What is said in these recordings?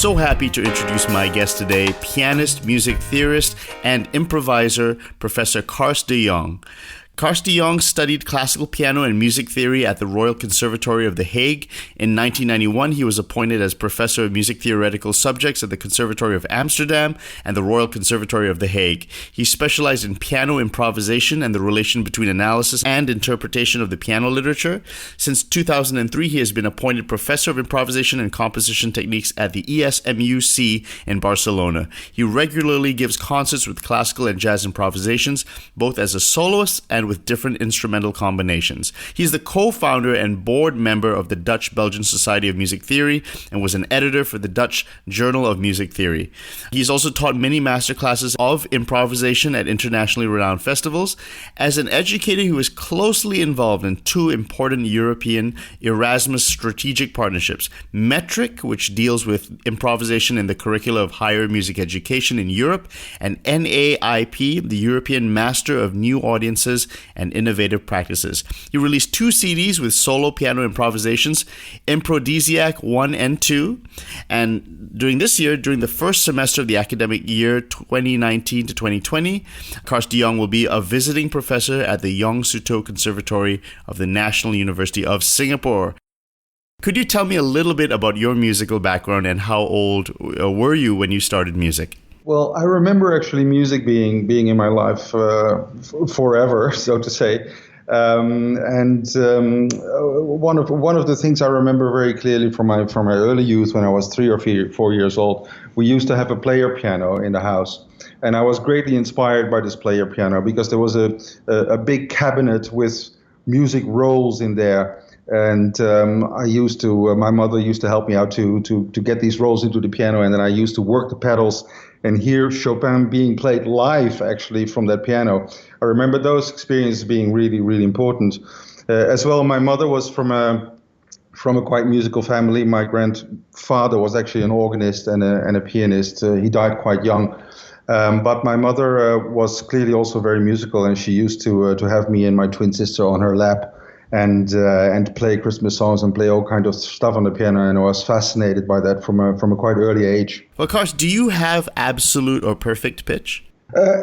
so happy to introduce my guest today, pianist, music theorist, and improviser, Professor Karst de Jong. Karst de Jong studied classical piano and music theory at the Royal Conservatory of The Hague. In 1991, he was appointed as Professor of Music Theoretical Subjects at the Conservatory of Amsterdam and the Royal Conservatory of The Hague. He specialized in piano improvisation and the relation between analysis and interpretation of the piano literature. Since 2003, he has been appointed Professor of Improvisation and Composition Techniques at the ESMUC in Barcelona. He regularly gives concerts with classical and jazz improvisations, both as a soloist and with different instrumental combinations. He's the co-founder and board member of the Dutch-Belgian Society of Music Theory and was an editor for the Dutch Journal of Music Theory. He's also taught many masterclasses of improvisation at internationally renowned festivals. As an educator, he was closely involved in two important European Erasmus strategic partnerships: Metric, which deals with improvisation in the curricula of higher music education in Europe, and NAIP, the European Master of New Audiences and Innovative Practices. He released 2 CDs with solo piano improvisations, Improdisiac 1 and 2. And during this year, during the first semester of the academic year 2019 to 2020, Karst de Jong will be a visiting professor at the Yong Soo To Conservatory of the National University of Singapore. Could you tell me a little bit about your musical background and how old were you when you started music? Well, I remember actually music being in my life forever, so to say. One of the things I remember very clearly from my early youth, when I was 3 or 4 years old, we used to have a player piano in the house. And I was greatly inspired by this player piano because there was a big cabinet with music rolls in there. And my mother used to help me out to get these rolls into the piano, and then I used to work the pedals and hear Chopin being played live actually from that piano. I remember those experiences being really, really important. As well, my mother was from a quite musical family. My grandfather was actually an organist and a pianist. He died quite young. But my mother was clearly also very musical, and she used to have me and my twin sister on her lap and play Christmas songs and play all kinds of stuff on the piano, and I was fascinated by that from a quite early age. Well, Karst, do you have absolute or perfect pitch?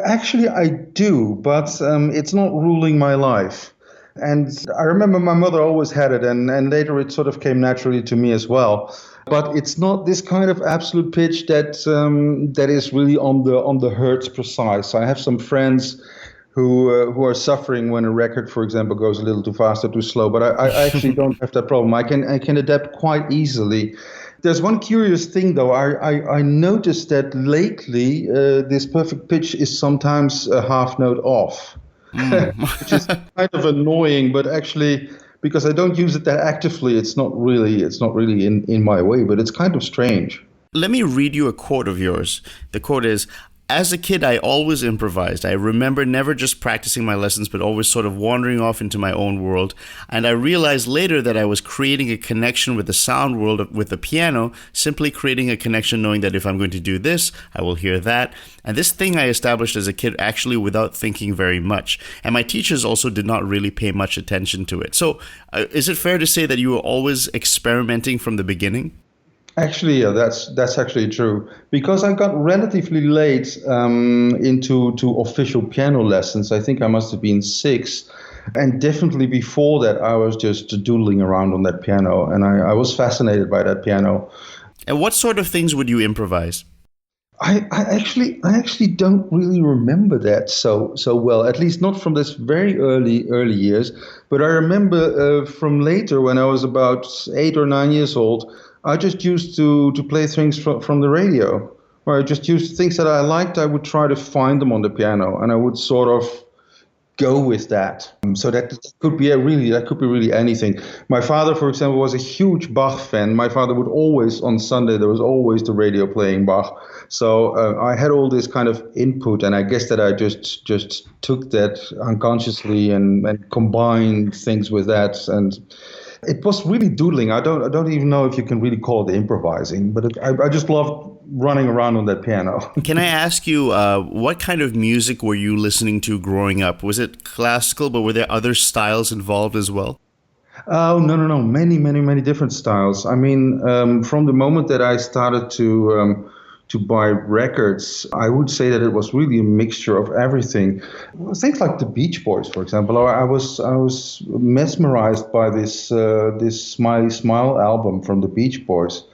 Actually, I do, but it's not ruling my life. And I remember my mother always had it, and later it sort of came naturally to me as well. But it's not this kind of absolute pitch that is really on the hertz precise. I have some friends who are suffering when a record, for example, goes a little too fast or too slow. But I actually don't have that problem. I can adapt quite easily. There's one curious thing, though. I noticed that lately this perfect pitch is sometimes a half note off, which is kind of annoying. But actually, because I don't use it that actively, it's not really in my way. But it's kind of strange. Let me read you a quote of yours. The quote is, "As a kid, I always improvised. I remember never just practicing my lessons, but always sort of wandering off into my own world. And I realized later that I was creating a connection with the sound world with the piano, simply creating a connection knowing that if I'm going to do this, I will hear that. And this thing I established as a kid actually without thinking very much. And my teachers also did not really pay much attention to it." So is it fair to say that you were always experimenting from the beginning? Actually, yeah, that's actually true. Because I got relatively late into official piano lessons. I think I must have been 6. And definitely before that, I was just doodling around on that piano. And I was fascinated by that piano. And what sort of things would you improvise? I actually don't really remember that so well, at least not from this very early years. But I remember from later, when I was about 8 or 9 years old, I just used to play things from the radio, where I just used things that I liked. I would try to find them on the piano, and I would sort of go with that. So that could be really anything. My father, for example, was a huge Bach fan. My father would always, on Sunday, there was always the radio playing Bach. So I had all this kind of input, and I guess that I just took that unconsciously and combined things with that. And it was really doodling. I don't even know if you can really call it improvising, but I just loved running around on that piano. Can I ask you, what kind of music were you listening to growing up? Was it classical, but were there other styles involved as well? Oh, no, no, no. Many, many, many different styles. I mean, from the moment that I started to buy records, I would say that it was really a mixture of everything. Things like the Beach Boys, for example. I was mesmerized by this Smiley Smile album from the Beach Boys.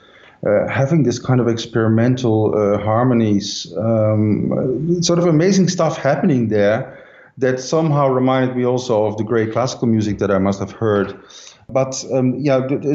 Having this kind of experimental harmonies, sort of amazing stuff happening there that somehow reminded me also of the great classical music that I must have heard. But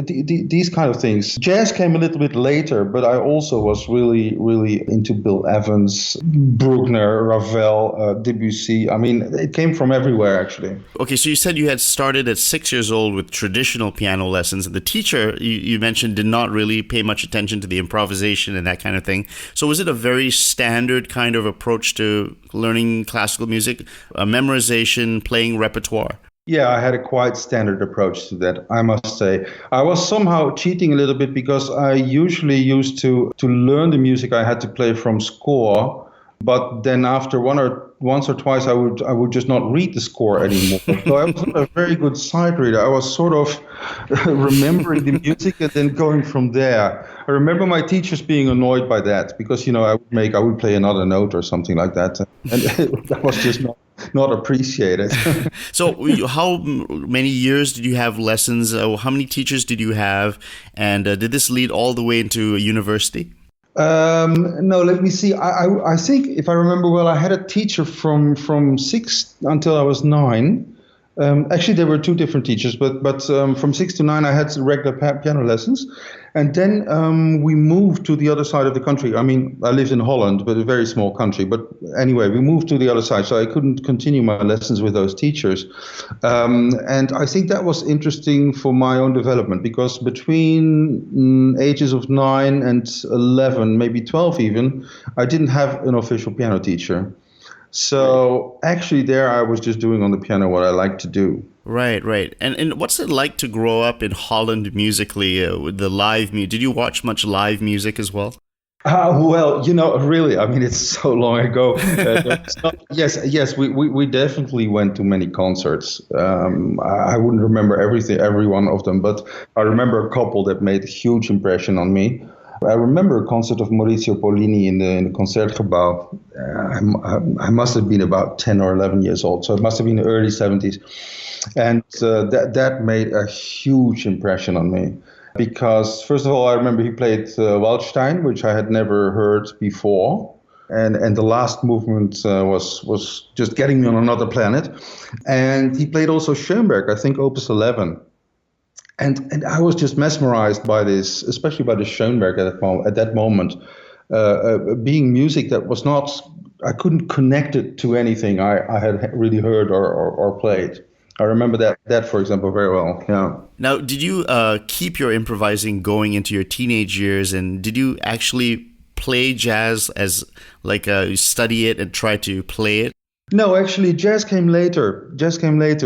these kind of things. Jazz came a little bit later, but I also was really, really into Bill Evans, Bruckner, Ravel, Debussy. I mean, it came from everywhere, actually. Okay, so you said you had started at 6 years old with traditional piano lessons, and the teacher, you mentioned, did not really pay much attention to the improvisation and that kind of thing. So was it a very standard kind of approach to learning classical music, memorization, playing repertoire? Yeah, I had a quite standard approach to that, I must say. I was somehow cheating a little bit because I usually used to learn the music I had to play from score, but then after once or twice I would just not read the score anymore. So I was not a very good sight reader. I was sort of remembering the music and then going from there. I remember my teachers being annoyed by that because I would play another note or something like that, and that was just not appreciated. So how many years did you have lessons? How many teachers did you have? And did this lead all the way into a university? No, let me see. I think if I remember well, I had a teacher from 6 until I was 9. Actually, there were two different teachers, but from 6 to 9, I had regular piano lessons. And then we moved to the other side of the country. I mean, I lived in Holland, but a very small country. But anyway, we moved to the other side, so I couldn't continue my lessons with those teachers. And I think that was interesting for my own development because between ages of 9 and 11, maybe 12 even, I didn't have an official piano teacher. So actually there I was just doing on the piano what I like to do. Right, right. And what's it like to grow up in Holland musically with the live music? Did you watch much live music as well? Well, really, I mean, it's so long ago. Yes, we definitely went to many concerts. I wouldn't remember every one of them, but I remember a couple that made a huge impression on me. I remember a concert of Maurizio Pollini in the Concertgebouw. I must have been about 10 or 11 years old, so it must have been the early 70s. And that made a huge impression on me. Because, first of all, I remember he played Waldstein, which I had never heard before. And the last movement was just getting me on another planet. And he played also Schoenberg, I think Opus 11. And I was just mesmerized by this, especially by the Schoenberg at that moment, being music that was not, I couldn't connect it to anything I had really heard or played. I remember that, for example, very well. Yeah. Now, did you keep your improvising going into your teenage years, and did you actually play jazz as you study it and try to play it? No, actually, jazz came later.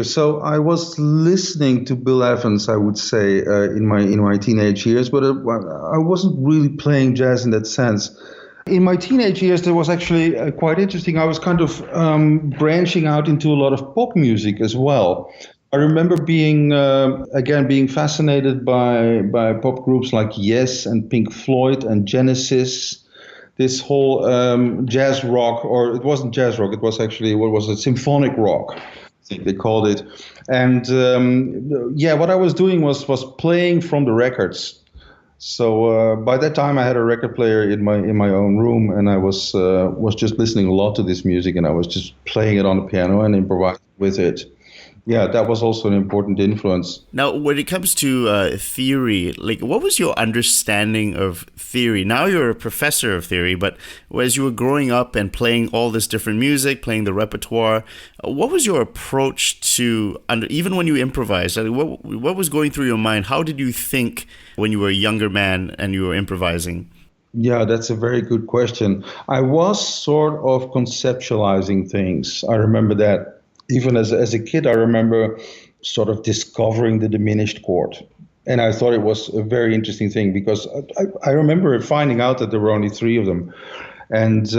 So I was listening to Bill Evans, I would say, in my teenage years, but I wasn't really playing jazz in that sense. In my teenage years, there was actually quite interesting. I was kind of branching out into a lot of pop music as well. I remember being fascinated by pop groups like Yes and Pink Floyd and Genesis. This whole jazz rock, or it wasn't jazz rock, it was actually, symphonic rock, I think they called it. And what I was doing was playing from the records. So by that time I had a record player in my own room, and I was just listening a lot to this music, and I was just playing it on the piano and improvising with it. Yeah, that was also an important influence. Now, when it comes to theory, what was your understanding of theory? Now you're a professor of theory, but as you were growing up and playing all this different music, playing the repertoire, what was your approach to, even when you improvised, what was going through your mind? How did you think when you were a younger man and you were improvising? Yeah, that's a very good question. I was sort of conceptualizing things. I remember that. Even as a kid, I remember sort of discovering the diminished chord. And I thought it was a very interesting thing because I remember finding out that there were only 3 of them. And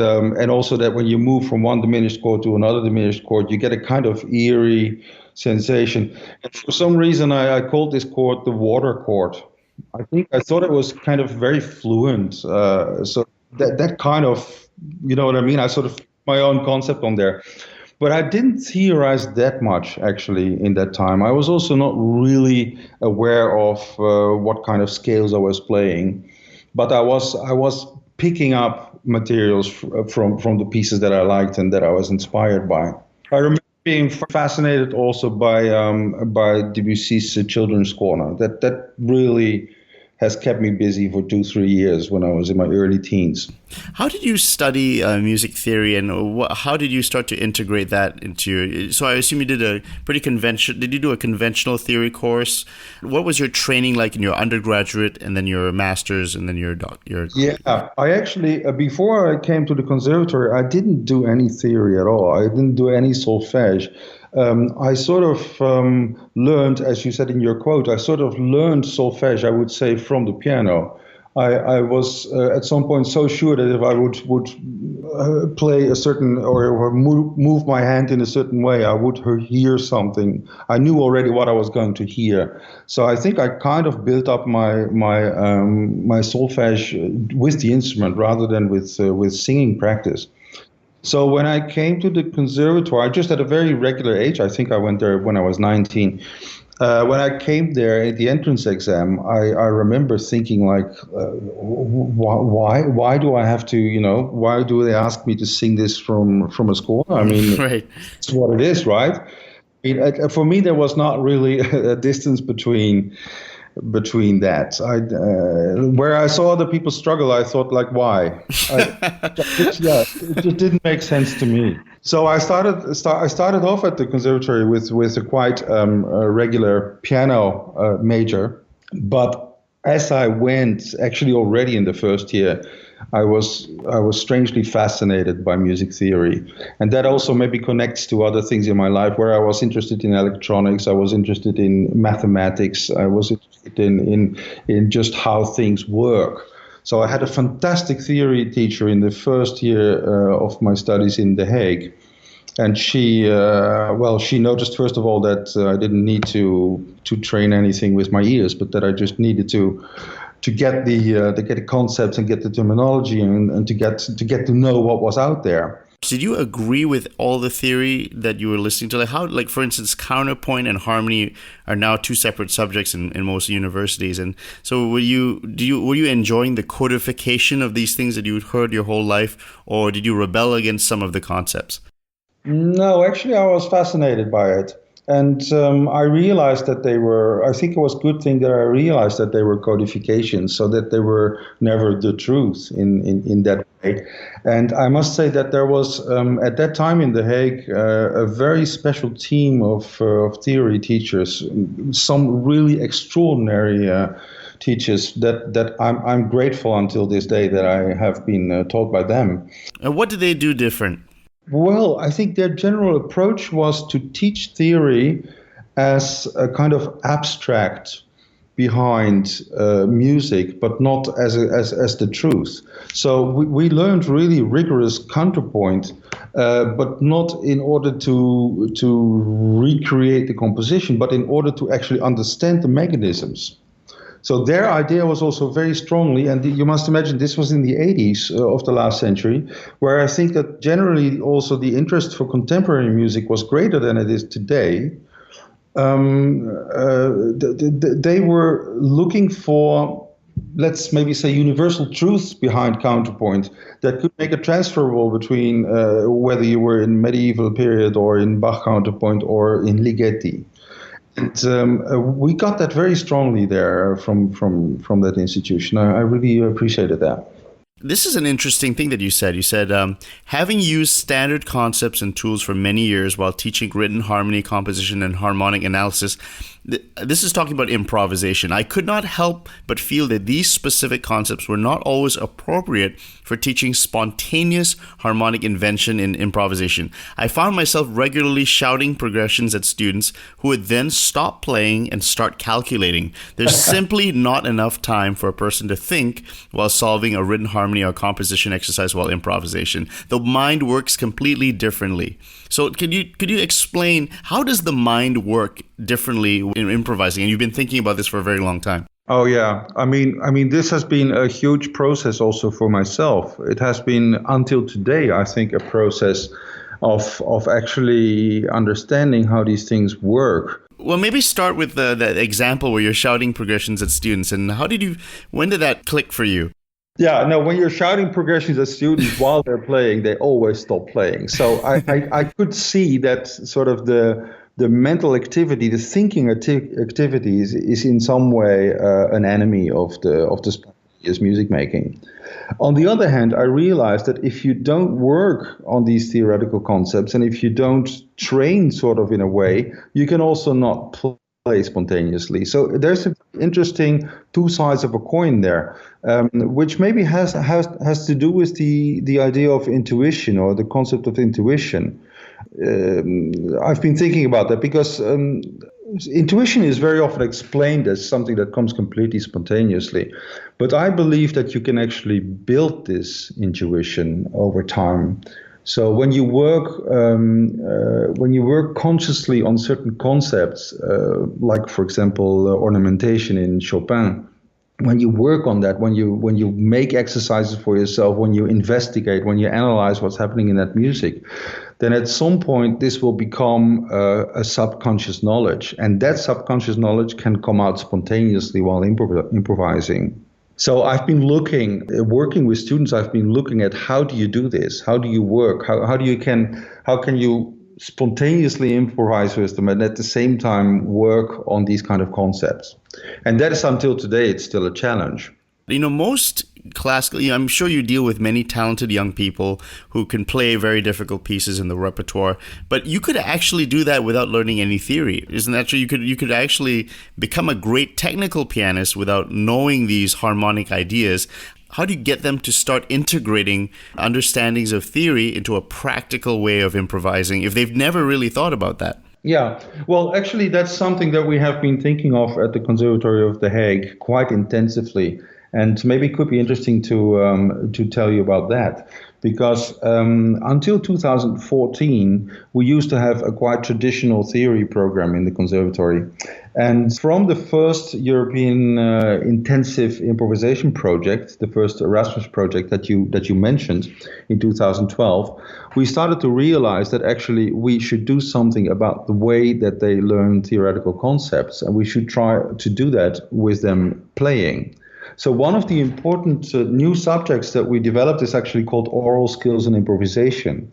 also that when you move from one diminished chord to another diminished chord, you get a kind of eerie sensation. And for some reason, I called this chord the water chord. I thought it was kind of very fluent. So that kind of, you know what I mean? I sort of my own concept on there. But I didn't theorize that much, actually, in that time. I was also not really aware of what kind of scales I was playing. But I was picking up materials from the pieces that I liked and that I was inspired by. I remember being fascinated also by Debussy's Children's Corner. That really has kept me busy for 2-3 years when I was in my early teens. How did you study music theory, and how did you start to integrate that into your? So I assume you did a pretty conventional. Did you do a conventional theory course? What was your training like in your undergraduate, and then your master's, and then your Yeah, I actually before I came to the conservatory, I didn't do any theory at all. I didn't do any solfège. I sort of learned, as you said in your quote, I sort of learned solfège, I would say, from the piano. I was at some point so sure that if I would play a certain or move my hand in a certain way, I would hear something. I knew already what I was going to hear. So I think I kind of built up my solfège with the instrument rather than with singing practice. So when I came to the conservatory, just at a very regular age, I think I went there when I was 19. When I came there at the entrance exam, I remember thinking like, why do I have to, why do they ask me to sing this from a score? I mean, right. It's what it is, right? I mean, for me, there was not really a distance between that. Where I saw other people struggle, I thought like, why? It just didn't make sense to me. So I started off at the conservatory with a quite regular piano major, but as I went, actually already in the first year, I was strangely fascinated by music theory, and that also maybe connects to other things in my life where I was interested in electronics, I was interested in mathematics, I was interested in just how things work. So I had a fantastic theory teacher in the first year of my studies in The Hague, and she noticed first of all that I didn't need to train anything with my ears, but that I just needed to get the concepts and get the terminology and to get to know what was out there. Did you agree with all the theory that you were listening to? Like for instance, counterpoint and harmony are now two separate subjects in most universities. And so were you enjoying the codification of these things that you had heard your whole life, or did you rebel against some of the concepts? No, actually, I was fascinated by it. And I realized that I think it was a good thing that I realized that they were codifications, so that they were never the truth in that way. And I must say that there was, at that time in The Hague, a very special team of theory teachers, some really extraordinary teachers that I'm grateful until this day that I have been taught by them. And what did they do different? Well, I think their general approach was to teach theory as a kind of abstract behind music, but not as the truth. So we learned really rigorous counterpoint, but not in order to recreate the composition, but in order to actually understand the mechanisms. So their idea was also very strongly, and you must imagine this was in the 80s of the last century, where I think that generally also the interest for contemporary music was greater than it is today. They were looking for, let's maybe say, universal truths behind counterpoint that could make it transferable between whether you were in medieval period or in Bach counterpoint or in Ligeti. And we got that very strongly there from that institution. I really appreciated that. This is an interesting thing that you said. You said, having used standard concepts and tools for many years while teaching written harmony, composition, and harmonic analysis, This is talking about improvisation. I could not help but feel that these specific concepts were not always appropriate for teaching spontaneous harmonic invention in improvisation. I found myself regularly shouting progressions at students who would then stop playing and start calculating. There's simply not enough time for a person to think while solving a written harmony or composition exercise while improvisation. The mind works completely differently. So could you explain, how does the mind work differently in improvising? And you've been thinking about this for a very long time. Oh yeah, I mean, this has been a huge process also for myself. It has been until today, I think, a process of actually understanding how these things work. Well, maybe start with the example where you're shouting progressions at students, and when did that click for you? Yeah, no, when you're shouting progressions at students while they're playing, they always stop playing. So I could see that sort of the mental activity, the thinking activity is in some way an enemy of the spontaneous music making. On the other hand, I realized that if you don't work on these theoretical concepts and if you don't train sort of in a way, you can also not play spontaneously. So there's an interesting two sides of a coin there, which maybe has to do with the idea of intuition or the concept of intuition. I've been thinking about that because intuition is very often explained as something that comes completely spontaneously, but I believe that you can actually build this intuition over time. So when you work consciously on certain concepts, like for example ornamentation in Chopin, when you work on that, when you make exercises for yourself, when you investigate, when you analyze what's happening in that music, then at some point this will become a subconscious knowledge, and that subconscious knowledge can come out spontaneously while improvising. So I've been working with students, I've been looking at how do you do this? How do you work? How can you spontaneously improvise with them and at the same time work on these kind of concepts? And that is, until today, it's still a challenge. Most classical, I'm sure you deal with many talented young people who can play very difficult pieces in the repertoire, but you could actually do that without learning any theory. Isn't that true? You could actually become a great technical pianist without knowing these harmonic ideas. How do you get them to start integrating understandings of theory into a practical way of improvising if they've never really thought about that? Yeah, well, actually, that's something that we have been thinking of at the Conservatory of The Hague quite intensively. And maybe it could be interesting to tell you about that, because until 2014, we used to have a quite traditional theory program in the conservatory. And from the first European intensive improvisation project, the first Erasmus project that you mentioned in 2012, we started to realize that actually we should do something about the way that they learn theoretical concepts, and we should try to do that with them playing. So one of the important new subjects that we developed is actually called oral skills and improvisation.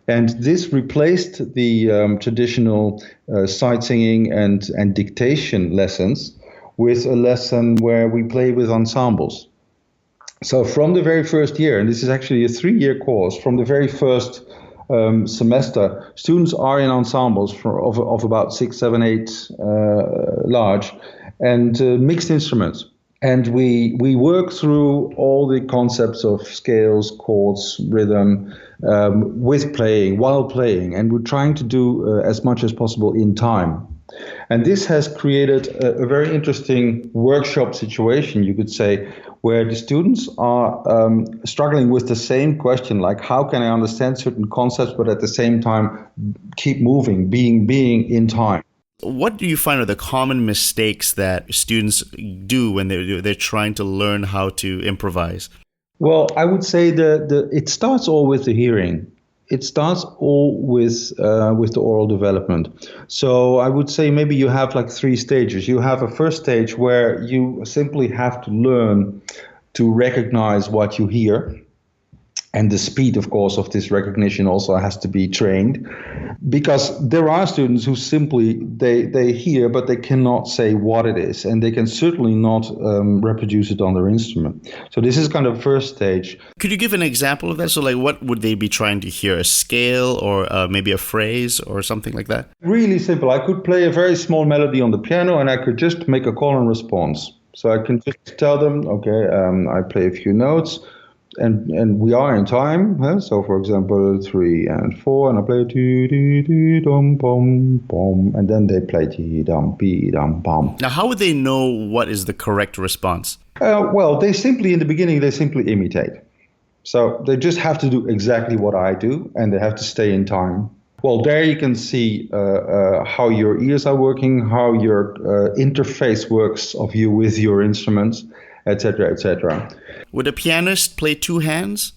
And this replaced the traditional sight singing and dictation lessons with a lesson where we play with ensembles. So from the very first year, and this is actually a 3-year course, from the very first semester, students are in ensembles of about 6, 7, 8 large and mixed instruments. And we work through all the concepts of scales, chords, rhythm, with playing, while playing, and we're trying to do as much as possible in time. And this has created a very interesting workshop situation, you could say, where the students are struggling with the same question, like how can I understand certain concepts, but at the same time keep moving, being in time. What do you find are the common mistakes that students do when they're trying to learn how to improvise? Well, I would say it starts all with the hearing. It starts all with the oral development. So I would say maybe you have like 3 stages. You have a first stage where you simply have to learn to recognize what you hear. And the speed, of course, of this recognition also has to be trained, because there are students who simply, they hear, but they cannot say what it is, and they can certainly not reproduce it on their instrument. So this is kind of first stage. Could you give an example of that? So like, what would they be trying to hear? A scale or maybe a phrase or something like that? Really simple. I could play a very small melody on the piano and I could just make a call and response. So I can just tell them, okay, I play a few notes. And we are in time. Huh? So, for example, 3 and 4, and I play dee dee dee dum bum bum, and then they play dee dum bee dum bum. Now, how would they know what is the correct response? Well, in the beginning, they simply imitate. So they just have to do exactly what I do, and they have to stay in time. Well, there you can see how your ears are working, how your interface works of you with your instruments, etc., etc. Would a pianist play 2 hands?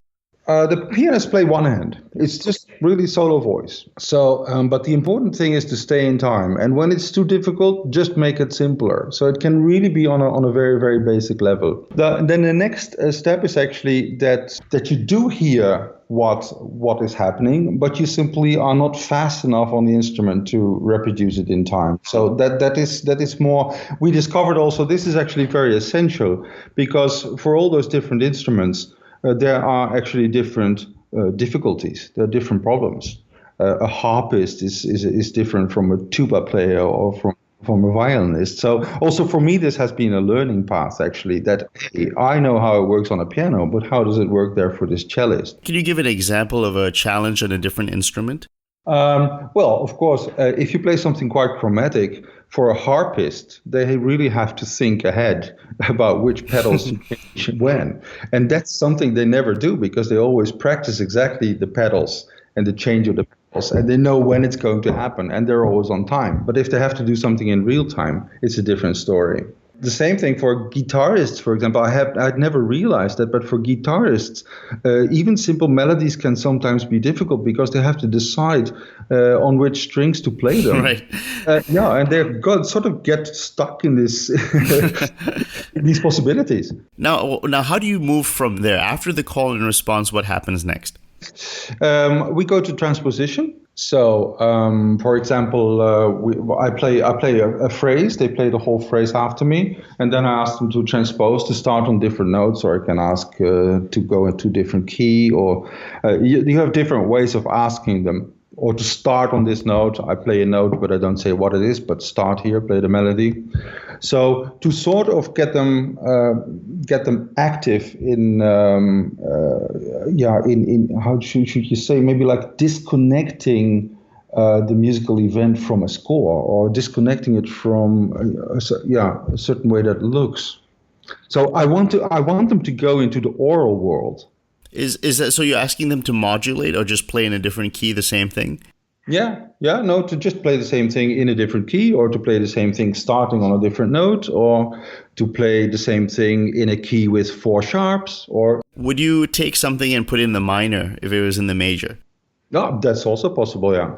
The pianists play 1 hand. It's just really solo voice. So, but the important thing is to stay in time. And when it's too difficult, just make it simpler. So it can really be on a very, very basic level. Then the next step is actually that you do hear what is happening, but you simply are not fast enough on the instrument to reproduce it in time. So that is more. We discovered also this is actually very essential, because for all those different instruments, there are actually different difficulties. There are different problems. A harpist is different from a tuba player or from a violinist. So also for me, this has been a learning path, actually, that hey, I know how it works on a piano, but how does it work there for this cellist? Can you give an example of a challenge on a different instrument? Well, of course, if you play something quite chromatic, for a harpist, they really have to think ahead about which pedals to change when. And that's something they never do, because they always practice exactly the pedals and the change of the pedals, and they know when it's going to happen, and they're always on time. But if they have to do something in real time, it's a different story. The same thing for guitarists, for example. I'd never realized that, but for guitarists, even simple melodies can sometimes be difficult, because they have to decide on which strings to play them. Right. And they sort of get stuck in this in these possibilities. Now, how do you move from there? After the call and response, what happens next? We go to transposition. So, for example, I play a phrase. They play the whole phrase after me, and then I ask them to transpose, to start on different notes, or I can ask to go into different key, or you have different ways of asking them. Or to start on this note, I play a note, but I don't say what it is, but start here, play the melody. So to sort of get them active in how should you say, maybe like disconnecting the musical event from a score, or disconnecting it from a certain way that it looks. So I want them to go into the oral world. Is that so? You're asking them to modulate or just play in a different key the same thing? No, to just play the same thing in a different key, or to play the same thing starting on a different note, or to play the same thing in a key with 4 sharps. Or would you take something and put it in the minor if it was in the major? No, that's also possible, yeah.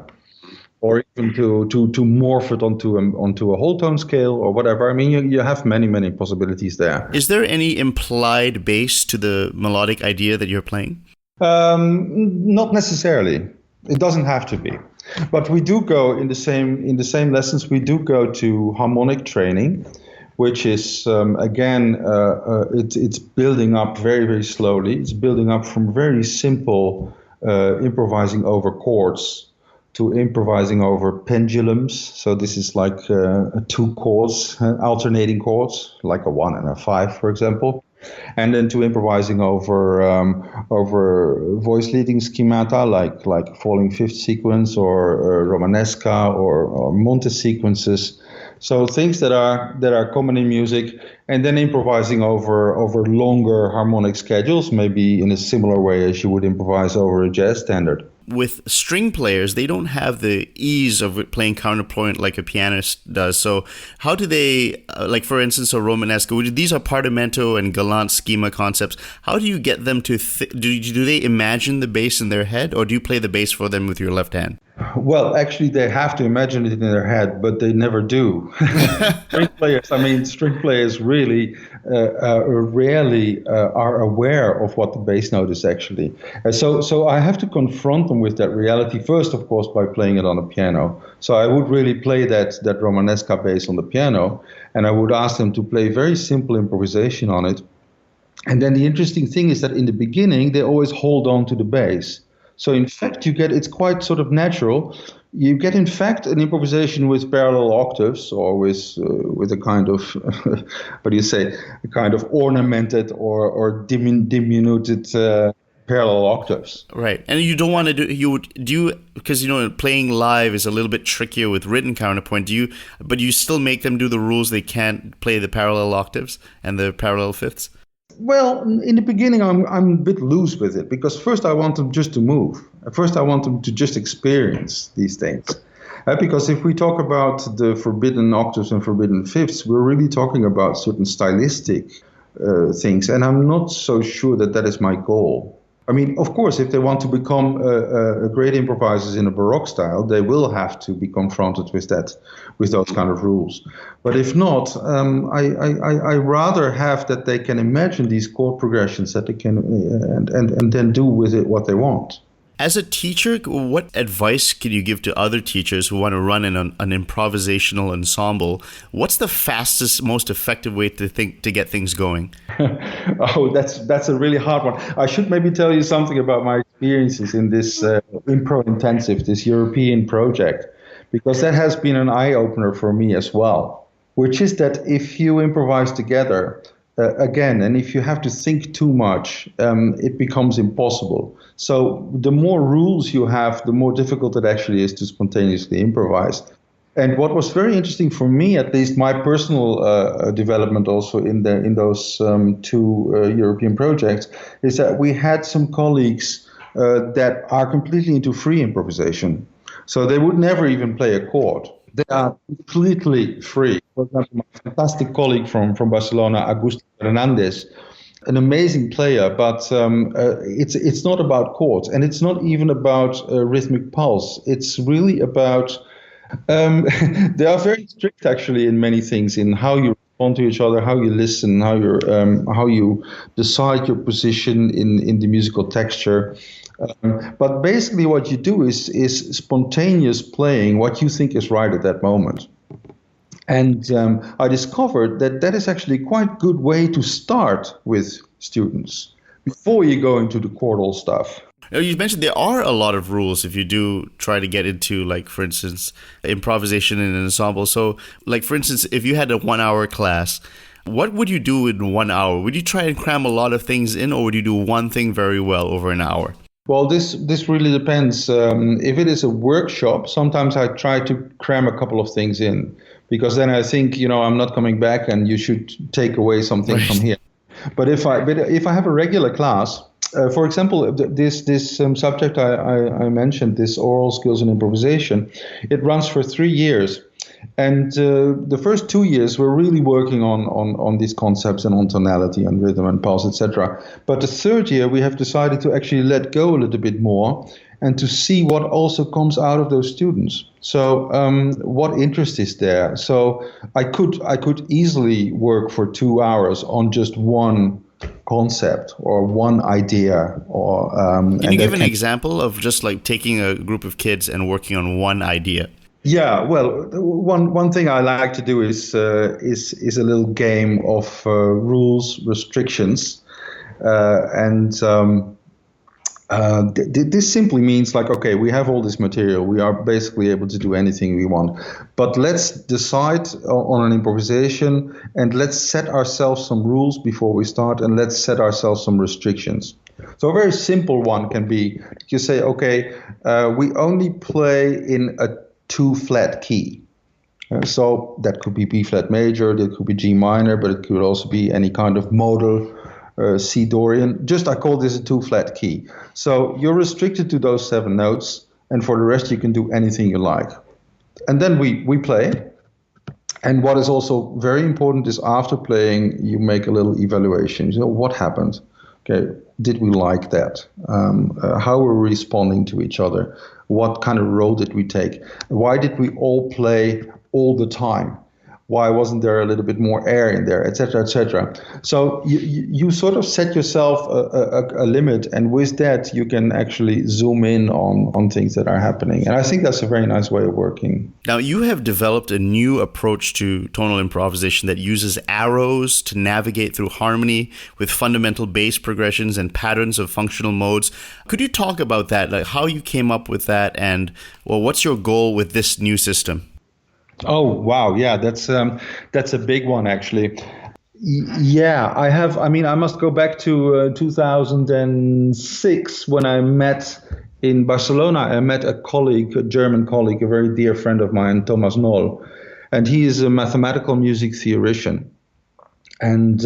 Or even to morph it onto a whole tone scale or whatever. I mean, you have many possibilities there. Is there any implied bass to the melodic idea that you're playing? Not necessarily. It doesn't have to be. But we do go in the same lessons. We do go to harmonic training, which is it's building up very, very slowly. It's building up from very simple improvising over chords to improvising over pendulums. So this is like 2 chords, alternating chords, like a 1 and a 5, for example. And then to improvising over voice leading schemata, like falling fifth sequence, or Romanesca, or Monte sequences. So things that are common in music, and then improvising over longer harmonic schedules, maybe in a similar way as you would improvise over a jazz standard. With string players, they don't have the ease of playing counterpoint like a pianist does. So how do they, like for instance, a Romanesca, these are partimento and galant schema concepts. How do you get them to, do they imagine the bass in their head, or do you play the bass for them with your left hand? Well, actually, they have to imagine it in their head, but they never do. String players really rarely are aware of what the bass note is actually. So I have to confront them with that reality first, of course, by playing it on a piano. So I would really play that Romanesca bass on the piano, and I would ask them to play very simple improvisation on it. And then the interesting thing is that in the beginning, they always hold on to the bass. So in fact, it's quite sort of natural. You get, in fact, an improvisation with parallel octaves, or with a kind of, what do you say, a kind of ornamented or diminuted parallel octaves. Right. And you don't want to because, playing live is a little bit trickier with written counterpoint. But you still make them do the rules. They can't play the parallel octaves and the parallel fifths? Well, in the beginning, I'm a bit loose with it, because first I want them just to move. First, I want them to just experience these things. Because if we talk about the forbidden octaves and forbidden fifths, we're really talking about certain stylistic things, and I'm not so sure that is my goal. I mean, of course, if they want to become great improvisers in a Baroque style, they will have to be confronted with those kind of rules. But if not, I rather have that they can imagine these chord progressions that they can and then do with it what they want. As a teacher, what advice can you give to other teachers who want to run an improvisational ensemble? What's the fastest, most effective way to get things going? Oh, that's a really hard one. I should maybe tell you something about my experiences in this Impro Intensive, this European project, because that has been an eye-opener for me as well, which is that if you improvise together, again, and if you have to think too much, it becomes impossible. So the more rules you have, the more difficult it actually is to spontaneously improvise. And what was very interesting for me, at least my personal development also in those two European projects, is that we had some colleagues that are completely into free improvisation. So they would never even play a chord. They are completely free. For example, my fantastic colleague from Barcelona, Augusto Hernandez, an amazing player, but it's not about chords, and it's not even about rhythmic pulse. It's really about they are very strict actually in many things, in how you respond to each other, how you listen, how you decide your position in the musical texture. But basically what you do is spontaneous playing what you think is right at that moment. And I discovered that is actually quite a good way to start with students before you go into the chordal stuff. You mentioned there are a lot of rules if you do try to get into, like, for instance, improvisation in an ensemble. So, like, for instance, if you had a 1-hour class, what would you do in 1 hour? Would you try and cram a lot of things in, or would you do one thing very well over an hour? Well, this really depends. If it is a workshop, sometimes I try to cram a couple of things in, because then I think, I'm not coming back and you should take away something right from here. But if I have a regular class, for example, this subject I mentioned, this oral skills and improvisation, it runs for 3 years. And the first 2 years, we're really working on these concepts and on tonality and rhythm and pulse, etc. But the third year, we have decided to actually let go a little bit more and to see what also comes out of those students. So what interest is there? So I could easily work for 2 hours on just one concept or one idea. Or can you give an example of just like taking a group of kids and working on one idea? Yeah, well, one thing I like to do is a little game of rules, restrictions, this simply means like, okay, we have all this material, we are basically able to do anything we want, but let's decide on an improvisation and let's set ourselves some rules before we start, and let's set ourselves some restrictions. So a very simple one can be, you say, okay, we only play in a 2-flat key. So that could be B flat major, that could be G minor, but it could also be any kind of modal, C Dorian. Just I call this a 2-flat key. So you're restricted to those 7 notes, and for the rest you can do anything you like. And then we play. And what is also very important is after playing, you make a little evaluation. You know, what happened? Okay, did we like that? How were we responding to each other? What kind of role did we take? Why did we all play all the time? Why wasn't there a little bit more air in there, etc., etc. So you sort of set yourself a limit, and with that you can actually zoom in on things that are happening. And I think that's a very nice way of working. Now, you have developed a new approach to tonal improvisation that uses arrows to navigate through harmony with fundamental bass progressions and patterns of functional modes. Could you talk about that, like how you came up with that, and well, what's your goal with this new system? Oh, wow. Yeah, that's a big one, actually. Yeah, I must go back to 2006 when I met in Barcelona. I met a colleague, a German colleague, a very dear friend of mine, Thomas Noll, and he is a mathematical music theoretician. And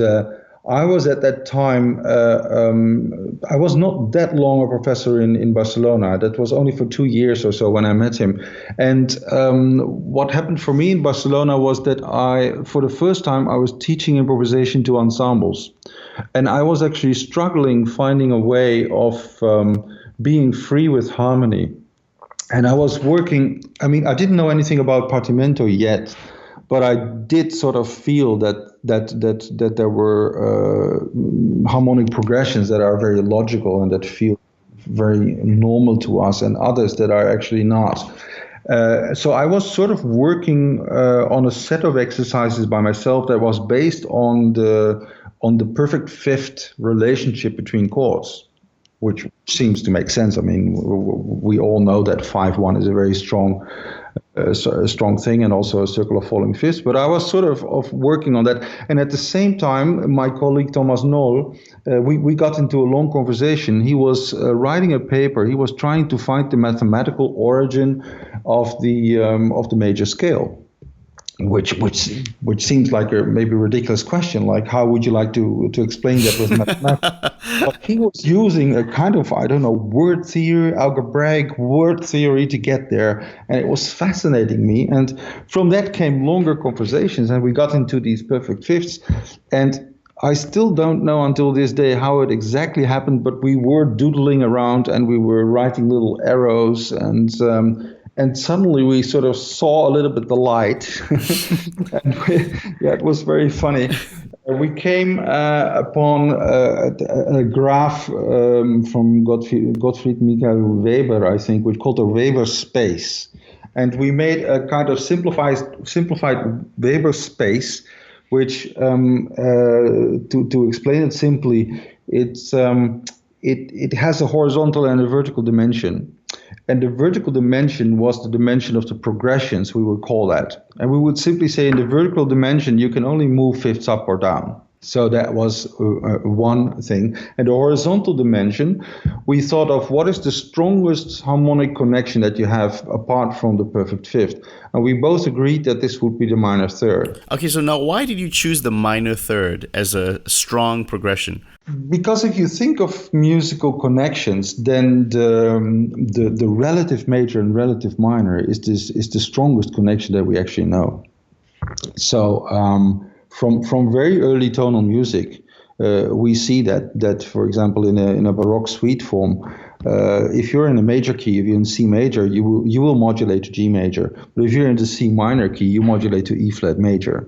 I was at that time, I was not that long a professor in Barcelona. That was only for 2 years or so when I met him. And what happened for me in Barcelona was that for the first time, I was teaching improvisation to ensembles. And I was actually struggling finding a way of being free with harmony. And I was working, I didn't know anything about partimento yet, but I did sort of feel that there were harmonic progressions that are very logical and that feel very normal to us, and others that are actually not. So I was sort of working on a set of exercises by myself that was based on the perfect fifth relationship between chords, which seems to make sense. We all know that 5-1 is a very strong thing, and also a circle of falling fifths. But I was sort of working on that. And at the same time, my colleague Thomas Noll, we got into a long conversation. He was writing a paper. He was trying to find the mathematical origin of the major scale. Which seems like a maybe ridiculous question, like how would you like to explain that with mathematics? But he was using a kind of, word theory, algebraic word theory to get there, and it was fascinating me. And from that came longer conversations, and we got into these perfect fifths. And I still don't know until this day how it exactly happened, but we were doodling around and we were writing little arrows, and suddenly we sort of saw a little bit the light. And it was very funny. We came upon a graph from Gottfried Michael Weber, I think, which called the Weber space. And we made a kind of simplified Weber space, which, to explain it simply, it has a horizontal and a vertical dimension. And the vertical dimension was the dimension of the progressions, we would call that. And we would simply say in the vertical dimension, you can only move fifths up or down. So that was one thing. And the horizontal dimension, we thought of what is the strongest harmonic connection that you have apart from the perfect fifth. And we both agreed that this would be the minor third. Okay, so now why did you choose the minor third as a strong progression? Because if you think of musical connections, then the relative major and relative minor is the strongest connection that we actually know. So from very early tonal music, we see that for example in a Baroque suite form, if you're in a major key, if you're in C major, you will modulate to G major. But if you're in the C minor key, you modulate to E flat major.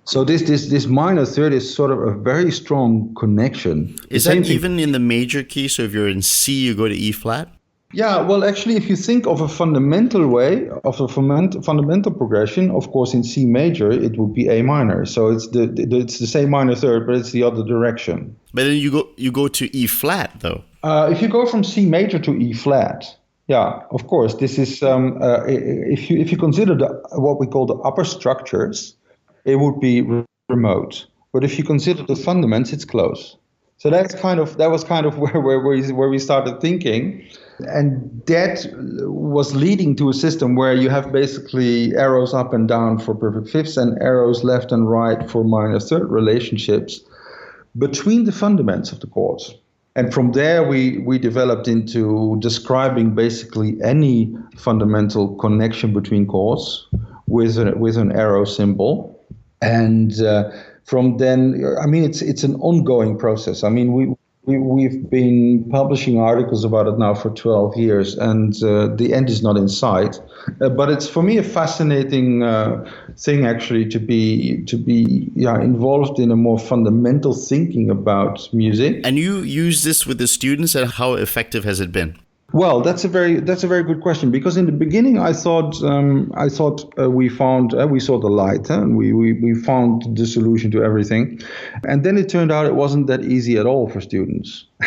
So this minor third is sort of a very strong connection. Is that even in the major key? So if you're in C, you go to E flat? Yeah, well, actually, if you think of a fundamental way, of a fundamental progression, of course, in C major, it would be A minor. So it's the same minor third, but it's the other direction. But then you go to E flat, though. If you go from C major to E flat, yeah, of course, this is if you consider what we call the upper structures, it would be remote. But if you consider the fundaments, it's close. So that was kind of where we started thinking, and that was leading to a system where you have basically arrows up and down for perfect fifths and arrows left and right for minor third relationships between the fundaments of the chords. And from there, we developed into describing basically any fundamental connection between chords with an arrow symbol. And from then, it's an ongoing process. we've been publishing articles about it now for 12 years, and the end is not in sight. But it's for me a fascinating thing actually to be involved in a more fundamental thinking about music. And you use this with the students, and how effective has it been? Well, that's a very good question, because in the beginning I thought we saw the light, and we found the solution to everything, and then it turned out it wasn't that easy at all for students. I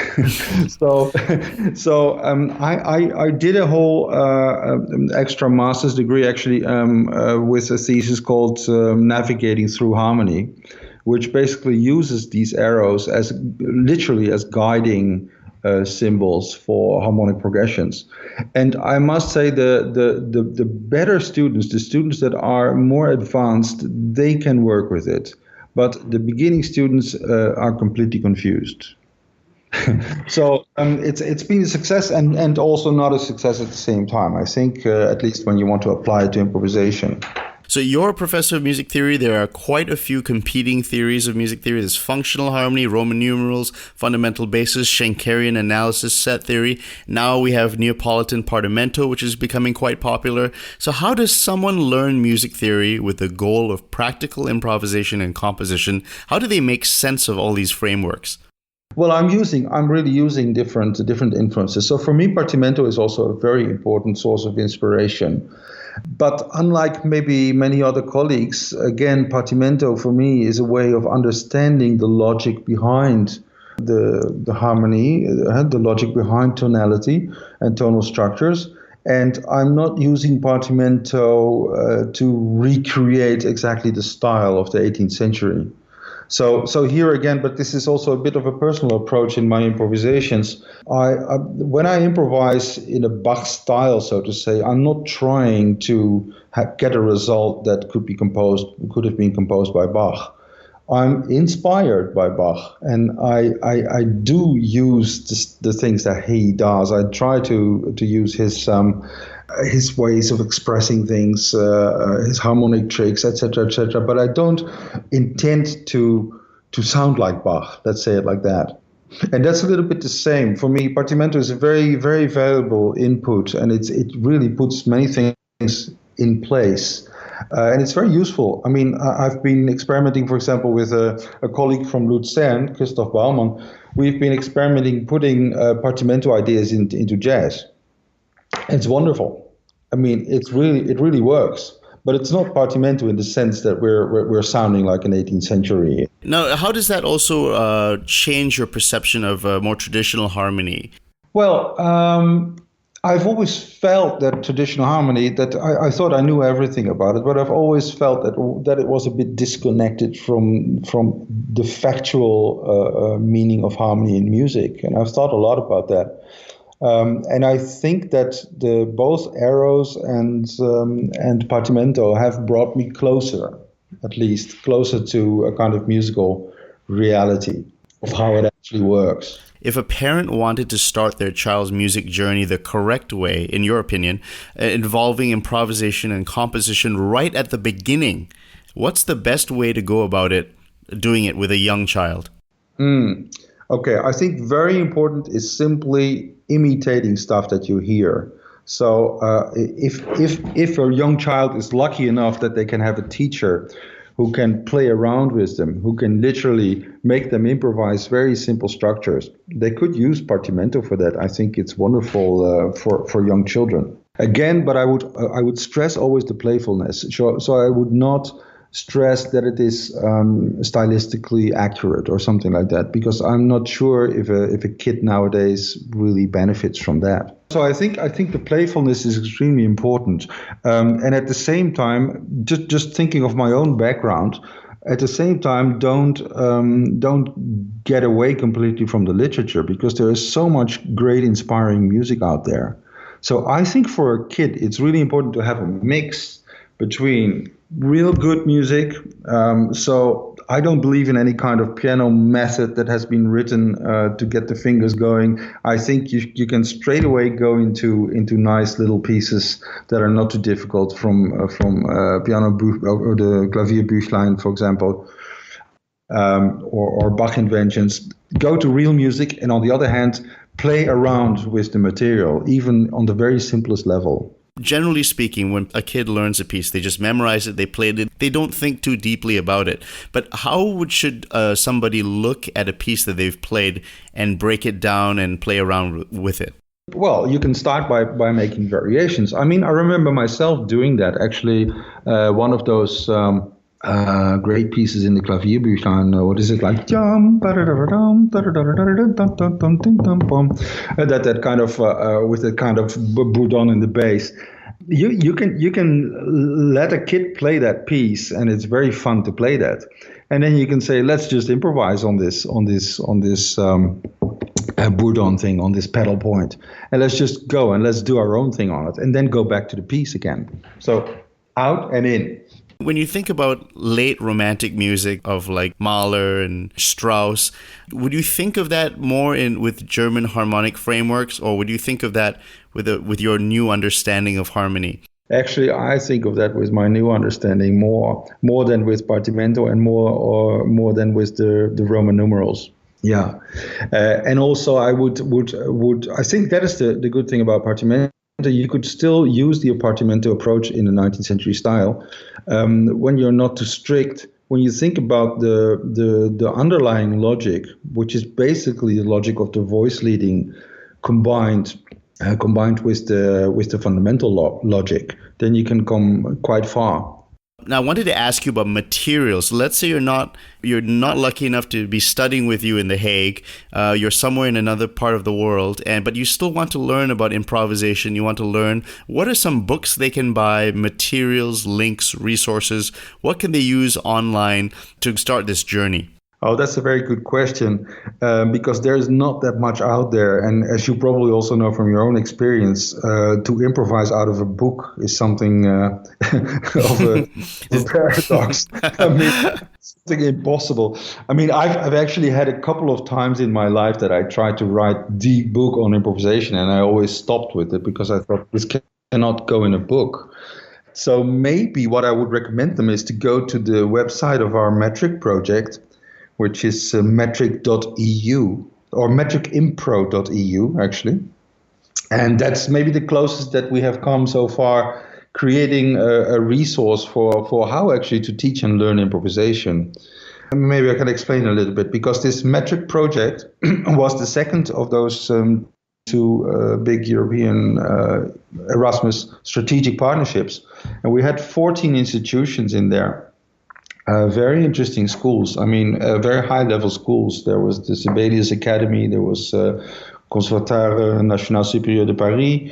did a whole extra master's degree actually with a thesis called Navigating Through Harmony, which basically uses these arrows as literally as guiding symbols for harmonic progressions. And I must say the better students, the students that are more advanced, they can work with it. But the beginning students are completely confused. So it's been a success and also not a success at the same time, I think, at least when you want to apply it to improvisation. So you're a professor of music theory. There are quite a few competing theories of music theory. There's functional harmony, Roman numerals, fundamental basis, Schenkerian analysis, set theory. Now we have Neapolitan partimento, which is becoming quite popular. So how does someone learn music theory with the goal of practical improvisation and composition? How do they make sense of all these frameworks? Well, I'm really using different influences. So for me, partimento is also a very important source of inspiration. But unlike maybe many other colleagues, again, partimento for me is a way of understanding the logic behind the harmony, the logic behind tonality and tonal structures. And I'm not using partimento to recreate exactly the style of the 18th century. So here again, but this is also a bit of a personal approach in my improvisations. When I improvise in a Bach style, so to say, I'm not trying to get a result that could have been composed by Bach. I'm inspired by Bach, and I do use the things that he does. I try to use his ways of expressing things, his harmonic tricks, etc., etc. But I don't intend to sound like Bach. Let's say it like that. And that's a little bit the same for me. Partimento is a very, very valuable input, and it really puts many things in place. And it's very useful. I mean, I've been experimenting, for example, with a colleague from Lucerne, Christoph Baumann. We've been experimenting putting partimento ideas into jazz. It's wonderful. I mean, it really works. But it's not partimento in the sense that we're sounding like an 18th century. Now, how does that also change your perception of more traditional harmony? Well, I've always felt that traditional harmony, that I thought I knew everything about it, but I've always felt that it was a bit disconnected from the factual meaning of harmony in music. And I've thought a lot about that. And I think that both arrows and partimento have brought me closer, at least closer to a kind of musical reality of how it actually works. If a parent wanted to start their child's music journey the correct way, in your opinion, involving improvisation and composition right at the beginning, what's the best way to go about it, doing it with a young child? Okay, I think very important is simply imitating stuff that you hear. So if a young child is lucky enough that they can have a teacher who can play around with them, who can literally make them improvise very simple structures, they could use partimento for that. I think it's wonderful for young children. Again, but I would stress always the playfulness. So I would not stress that it is stylistically accurate or something like that, because I'm not sure if a kid nowadays really benefits from that. So I think the playfulness is extremely important, and at the same time, just thinking of my own background, at the same time, don't get away completely from the literature, because there is so much great inspiring music out there. So I think for a kid, it's really important to have a mix between real good music. So I don't believe in any kind of piano method that has been written to get the fingers going. I think you can straight away go into nice little pieces that are not too difficult from piano or the Klavierbüchlein, for example, or Bach inventions. go to real music, and on the other hand, play around with the material, even on the very simplest level. Generally speaking, when a kid learns a piece, they just memorize it, they play it, they don't think too deeply about it. But should somebody look at a piece that they've played and break it down and play around with it? Well, you can start by making variations. I mean, I remember myself doing that. Actually, one of those great pieces in the Klavierbüchlein, what is it, like that kind of with that kind of bourdon in the bass. You can let a kid play that piece, and it's very fun to play that. And then you can say, let's just improvise on this bourdon thing, on this pedal point, and let's just go and let's do our own thing on it, and then go back to the piece again. So out and in. When you think about late romantic music of like Mahler and Strauss, would you think of that more with German harmonic frameworks, or would you think of that with your new understanding of harmony? Actually, I think of that with my new understanding more than with partimento, and more than with the Roman numerals. Yeah, and also I would I think that is the good thing about partimento. You could still use the partimento approach in the 19th century style when you're not too strict. When you think about the underlying logic, which is basically the logic of the voice leading combined with the fundamental logic, then you can come quite far. Now, I wanted to ask you about materials. Let's say you're not lucky enough to be studying with you in The Hague. You're somewhere in another part of the world, but you still want to learn about improvisation. You want to learn what are some books they can buy, materials, links, resources. What can they use online to start this journey? Oh, that's a very good question, because there's not that much out there. And as you probably also know from your own experience, to improvise out of a book is something of a paradox. I mean, something impossible. I mean, I've actually had a couple of times in my life that I tried to write the book on improvisation, and I always stopped with it because I thought this cannot go in a book. So maybe what I would recommend them is to go to the website of our metric project, which is metric.eu or metricimpro.eu, actually. And that's maybe the closest that we have come so far, creating a resource for how actually to teach and learn improvisation. Maybe I can explain a little bit, because this metric project was the second of those two big European Erasmus strategic partnerships. And we had 14 institutions in there. Very interesting schools. I mean, very high-level schools. There was the Sibelius Academy. There was Conservatoire National Supérieur de Paris,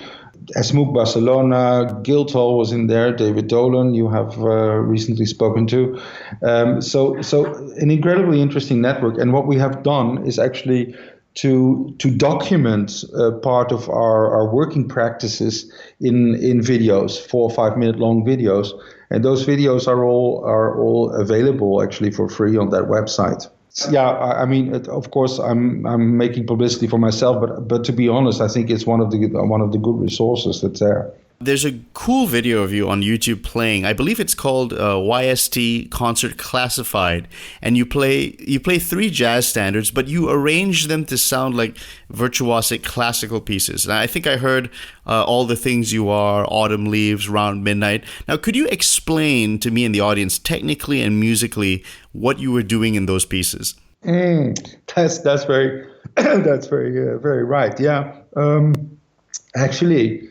ESMUC Barcelona. Guildhall was in there. David Dolan, you have recently spoken to. So an incredibly interesting network. And what we have done is actually to document part of our working practices in videos, 4 or 5 minute long videos. And those videos are all available actually for free on that website. Yeah, I mean, of course, I'm making publicity for myself, but to be honest, I think it's one of the good resources that's there. There's a cool video of you on YouTube playing. I believe it's called YST Concert Classified, and you play 3 jazz standards, but you arrange them to sound like virtuosic classical pieces. And I think I heard All the Things You Are, Autumn Leaves, Round Midnight. Now, could you explain to me and the audience, technically and musically, what you were doing in those pieces? That's very very right. Yeah, actually.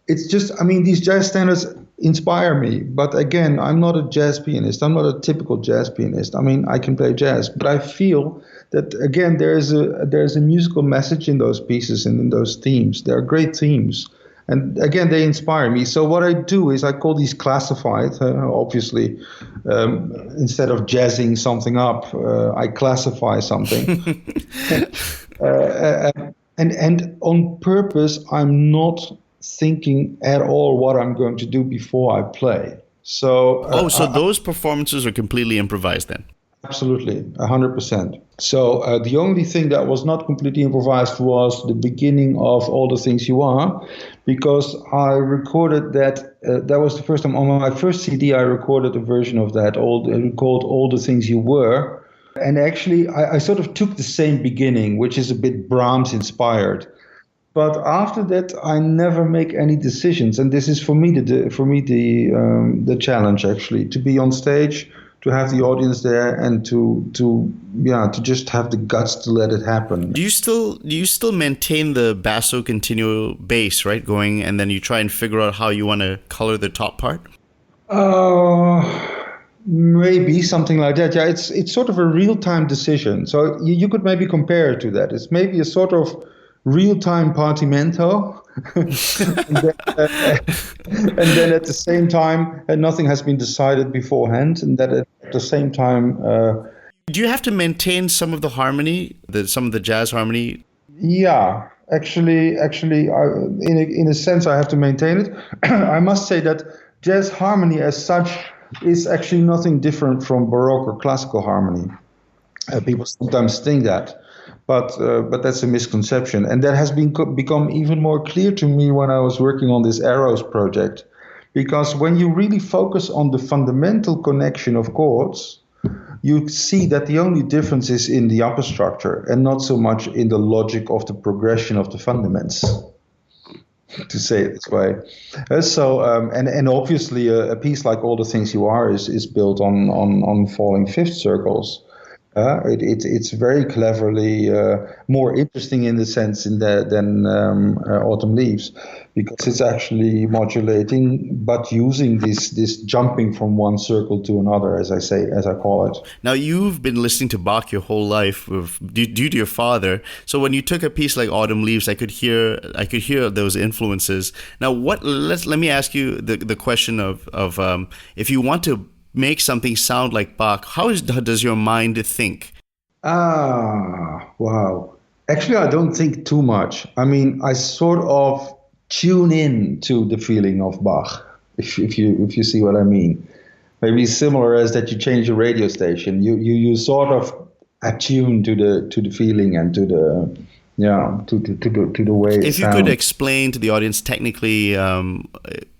It's just, I mean, these jazz standards inspire me. But again, I'm not a jazz pianist. I'm not a typical jazz pianist. I mean, I can play jazz, but I feel that, again, there's a musical message in those pieces and in those themes. They're great themes. And again, they inspire me. So what I do is I call these classified, obviously. Instead of jazzing something up, I classify something. And on purpose, I'm not thinking at all what I'm going to do before I play. So those performances are completely improvised then? Absolutely, 100%. So the only thing that was not completely improvised was the beginning of All the Things You Are, because I recorded that. That was the first time on my first CD. I recorded a version of that called All the Things You Were, And actually, I sort of took the same beginning, which is a bit Brahms inspired. But after that, I never make any decisions, and this is for me the challenge actually, to be on stage, to have the audience there, and to just have the guts to let it happen. Do you still maintain the basso continuo bass, right, going, and then you try and figure out how you want to color the top part? Maybe something like that. Yeah, it's sort of a real-time decision. So you could maybe compare it to that. It's maybe a sort of real-time partimento, and then at the same time, nothing has been decided beforehand, and that at the same time. Do you have to maintain some of the harmony, some of the jazz harmony? Yeah, actually, in a sense, I have to maintain it. I must say that jazz harmony, as such, is actually nothing different from Baroque or classical harmony. People sometimes think that, but that's a misconception, and that has become even more clear to me when I was working on this Arrows project, because when you really focus on the fundamental connection of chords, you see that the only difference is in the upper structure and not so much in the logic of the progression of the fundaments, to say it this way. And obviously a piece like All the Things You Are is built on falling fifth circles. It's very cleverly more interesting in the sense than Autumn Leaves, because it's actually modulating but using this jumping from one circle to another, as I call it. Now, you've been listening to Bach your whole life due to your father. So when you took a piece like Autumn Leaves, I could hear those influences. Now, let me ask you the question of if you want to make something sound like Bach, how does your mind think? Wow. Actually, I don't think too much. I mean, I sort of tune in to the feeling of Bach, if you see what I mean. Maybe similar as that you change a radio station. You sort of attune to the feeling and to the way it If you sounds. could explain to the audience technically,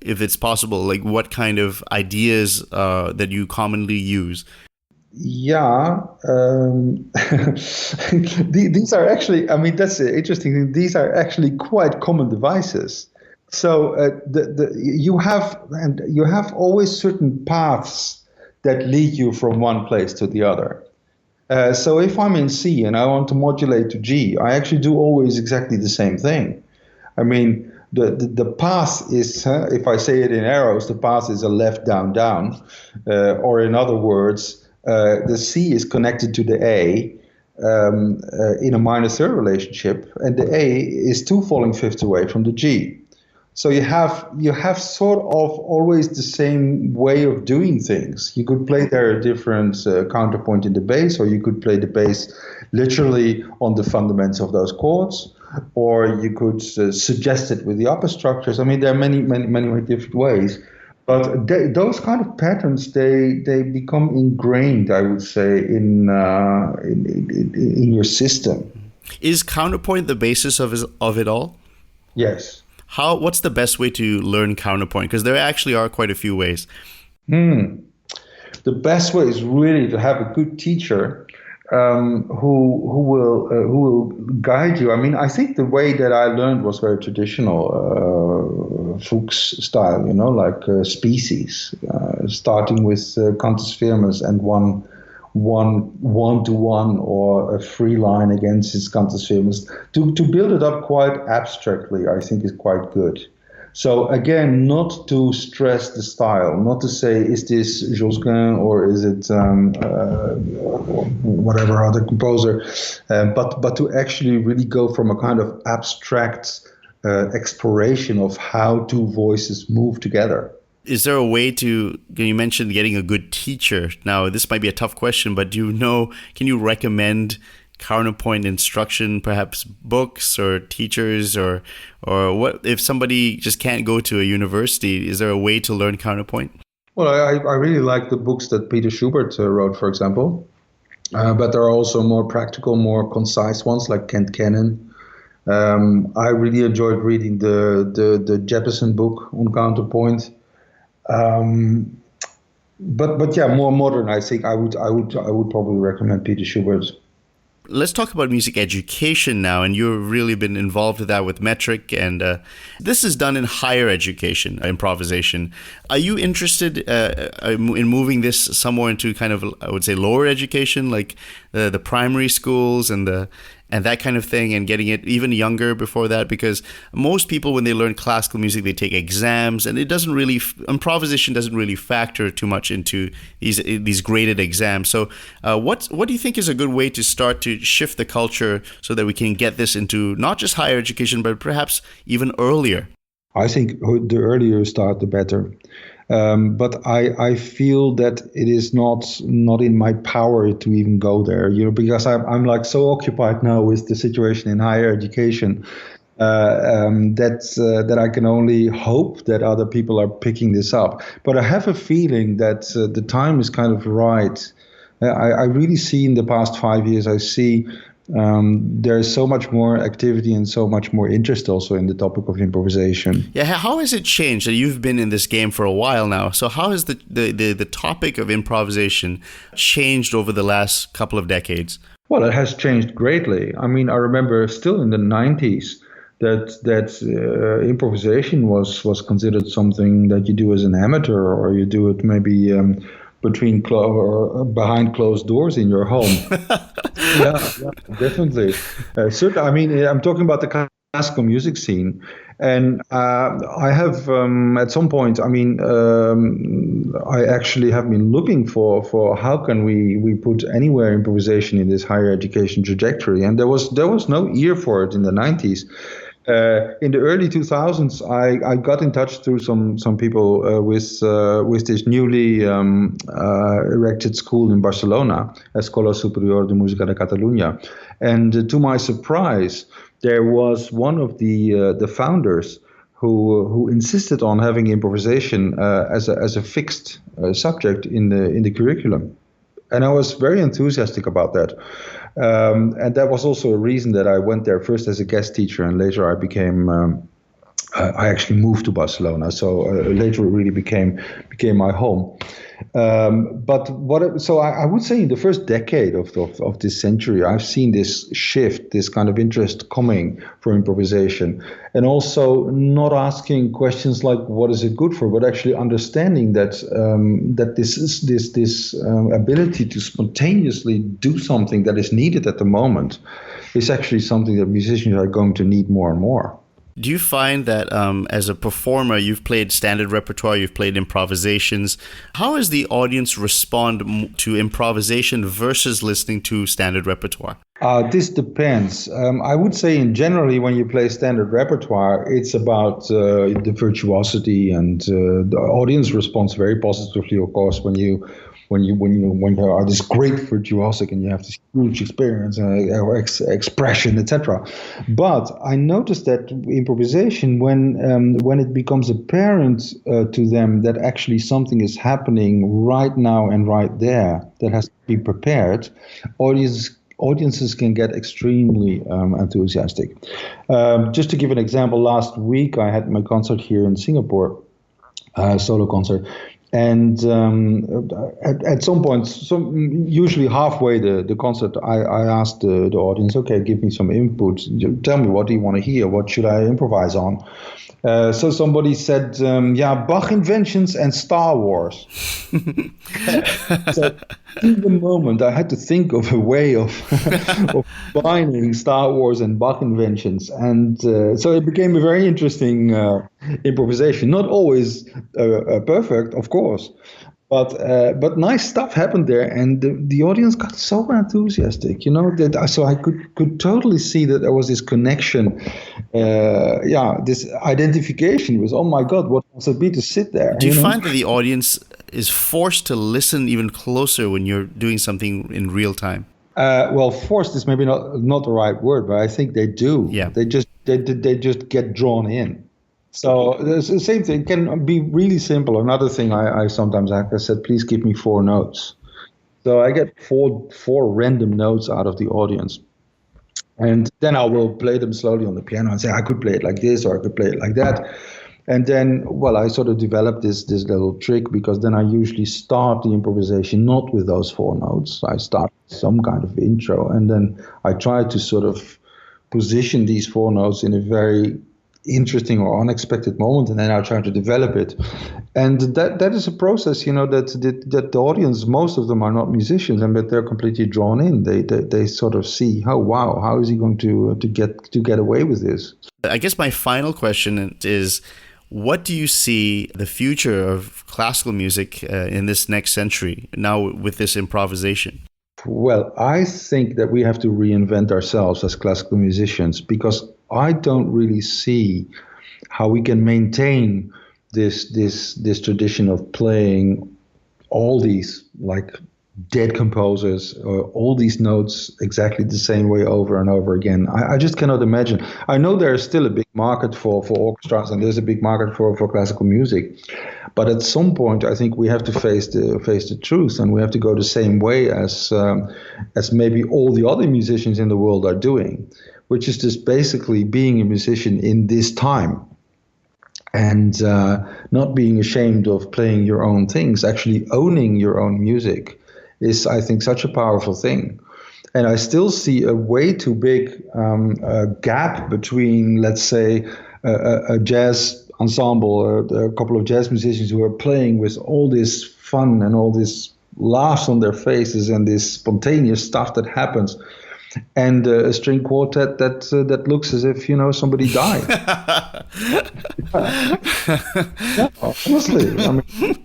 if it's possible, like what kind of ideas that you commonly use. Yeah, these are actually, I mean, that's the interesting thing. These are actually quite common devices. So you have always certain paths that lead you from one place to the other. So if I'm in C and I want to modulate to G, I actually do always exactly the same thing. I mean, the path is, if I say it in arrows, the path is a left, down, down. Or in other words, the C is connected to the A in a minor third relationship, and the A is two falling fifths away from the G. So you have sort of always the same way of doing things. You could play there a different counterpoint in the bass, or you could play the bass literally on the fundaments of those chords, or you could suggest it with the upper structures. I mean, there are many different ways. But those kind of patterns, they become ingrained, I would say, in your system. Is counterpoint the basis of it all? Yes. What's the best way to learn counterpoint? Because there actually are quite a few ways. The best way is really to have a good teacher who will guide you. I mean, I think the way that I learned was very traditional, Fuchs style, like species, starting with cantus firmus and one-to-one or a free line against his cantus firmus. To build it up quite abstractly, I think is quite good. So again, not to stress the style, not to say, is this Josquin or is it whatever other composer, but to actually really go from a kind of abstract exploration of how two voices move together. Is there a way you mentioned getting a good teacher. Now, this might be a tough question, but can you recommend counterpoint instruction, perhaps books or teachers, or what if somebody just can't go to a university? Is there a way to learn counterpoint? Well, I really like the books that Peter Schubert wrote, for example, but there are also more practical, more concise ones like Kent Cannon. I really enjoyed reading the Jeppesen book on counterpoint. but yeah, more modern. I think I would probably recommend Peter Schubert. Let's talk about music education now, and you've really been involved with that with Metric, and this is done in higher education, improvisation. Are you interested in moving this somewhere into kind of, I would say, lower education, like the primary schools and that kind of thing, and getting it even younger before that? Because most people, when they learn classical music, they take exams, and it doesn't really, improvisation doesn't really factor too much into these graded exams. So what do you think is a good way to start to shift the culture so that we can get this into not just higher education, but perhaps even earlier? I think the earlier you start, the better. But I feel that it is not in my power to even go there, because I'm like so occupied now with the situation in higher education that I can only hope that other people are picking this up. But I have a feeling that the time is kind of right. I really see in the past 5 years, I see there is so much more activity and so much more interest also in the topic of improvisation. Yeah, how has it changed? You've been in this game for a while now. So how has the topic of improvisation changed over the last couple of decades? Well, it has changed greatly. I mean, I remember still in the 90s that improvisation was considered something that you do as an amateur, or you do it maybe or behind closed doors in your home. yeah, definitely. Certainly, I mean, I'm talking about the classical music scene, and I have at some point, I mean, I actually have been looking for how can we put anywhere improvisation in this higher education trajectory, and there was no ear for it in the 90s. In the early 2000s, I got in touch through some people with this newly erected school in Barcelona, Escola Superior de Música de Catalunya, and to my surprise, there was one of the founders who insisted on having improvisation as a fixed subject in the curriculum, and I was very enthusiastic about that. And that was also a reason that I went there first as a guest teacher, and later I actually moved to Barcelona. So later it really became my home. I would say in the first decade of this century, I've seen this shift, this kind of interest coming for improvisation, and also not asking questions like what is it good for, but actually understanding that this ability to spontaneously do something that is needed at the moment is actually something that musicians are going to need more and more. Do you find that as a performer, you've played standard repertoire, you've played improvisations. How does the audience respond to improvisation versus listening to standard repertoire? This depends. I would say in generally, when you play standard repertoire, it's about the virtuosity, and the audience responds very positively, of course, when there are this great virtuosic and you have this huge experience or expression, etc. But I noticed that improvisation, when it becomes apparent to them that actually something is happening right now and right there that has to be prepared, audiences can get extremely enthusiastic. Just to give an example, last week I had my concert here in Singapore, solo concert. And at some point, usually halfway the concert, I asked the audience, okay, give me some input. Tell me, what do you want to hear? What should I improvise on? So somebody said, Bach inventions and Star Wars. So in the moment, I had to think of a way of combining Star Wars and Bach inventions. And so it became a very interesting improvisation. Not always perfect, of course. But nice stuff happened there, and the audience got so enthusiastic, that so I could totally see that there was this connection, this identification with, oh my God, what must it be to sit there? Do you find that the audience is forced to listen even closer when you're doing something in real time? Well, forced is maybe not the right word, but I think they do. Yeah. They just get drawn in. So the same thing can be really simple. Another thing I sometimes ask, I said, please give me 4 notes. So I get four random notes out of the audience. And then I will play them slowly on the piano and say, I could play it like this, or I could play it like that. And then, well, I sort of developed this little trick, because then I usually start the improvisation not with those 4 notes. I start with some kind of intro, and then I try to sort of position these 4 notes in a very interesting or unexpected moment, and then I try to develop it. And that is a process, that the audience, most of them are not musicians, but they're completely drawn in. They sort of see, oh wow, how is he going to get away with this? I guess my final question is, what do you see the future of classical music in this next century now with this improvisation? Well, I think that we have to reinvent ourselves as classical musicians, because I don't really see how we can maintain this tradition of playing all these like dead composers, all these notes exactly the same way over and over again. I just cannot imagine. I know there's still a big market for orchestras, and there's a big market for classical music. But at some point, I think we have to face the truth, and we have to go the same way as maybe all the other musicians in the world are doing, which is just basically being a musician in this time, and not being ashamed of playing your own things. Actually owning your own music is, I think, such a powerful thing. And I still see a way too big gap between, let's say, a jazz ensemble or a couple of jazz musicians who are playing with all this fun and all this laughs on their faces and this spontaneous stuff that happens, and a string quartet that looks as if somebody died. Yeah, honestly, I mean.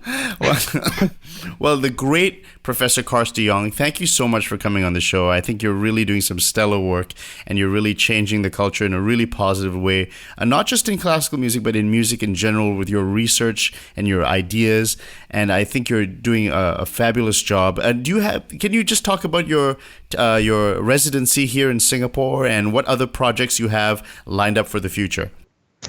Well, the great Professor Karst de Jong, thank you so much for coming on the show. I think you're really doing some stellar work, and you're really changing the culture in a really positive way, and not just in classical music, but in music in general, with your research and your ideas. And I think you're doing a fabulous job. Can you just talk about your residency here in Singapore and what other projects you have lined up for the future?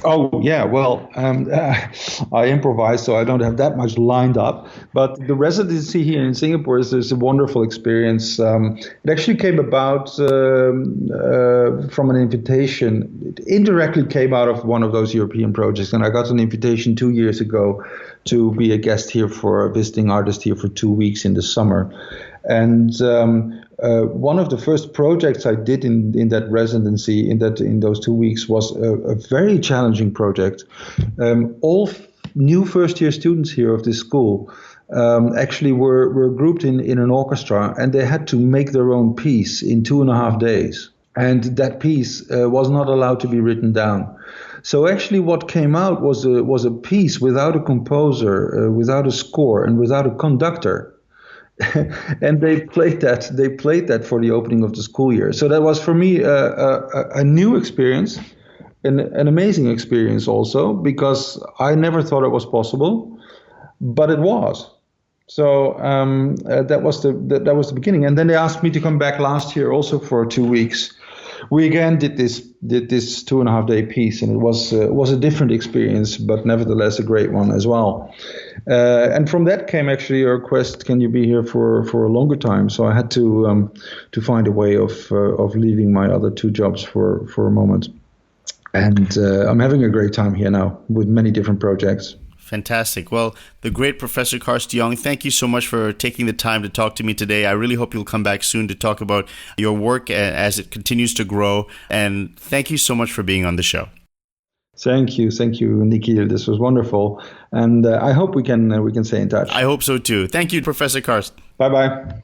Oh, yeah. Well, I improvise, so I don't have that much lined up. But the residency here in Singapore is a wonderful experience. It actually came about from an invitation. It indirectly came out of one of those European projects. And I got an invitation 2 years ago to be a guest here, for a visiting artist here for 2 weeks in the summer. And one of the first projects I did in that residency, in those 2 weeks, was a very challenging project. All new first-year students here of this school actually were grouped in an orchestra, and they had to make their own piece in 2.5 days. And that piece was not allowed to be written down. So actually what came out was a piece without a composer, without a score, and without a conductor. And they played that for the opening of the school year. So that was for me a new experience, an amazing experience also, because I never thought it was possible, but it was. So that was the beginning. And then they asked me to come back last year also for 2 weeks. We again did this 2.5 day piece, and it was a different experience, but nevertheless a great one as well. And from that came actually a request: can you be here for a longer time? So I had to find a way of leaving my other 2 jobs for a moment. And I'm having a great time here now with many different projects. Fantastic. Well, the great Professor Karst de Jong, thank you so much for taking the time to talk to me today. I really hope you'll come back soon to talk about your work as it continues to grow. And thank you so much for being on the show. Thank you, Nikhil. This was wonderful, and I hope we can stay in touch. I hope so too. Thank you, Professor Karst. Bye-bye.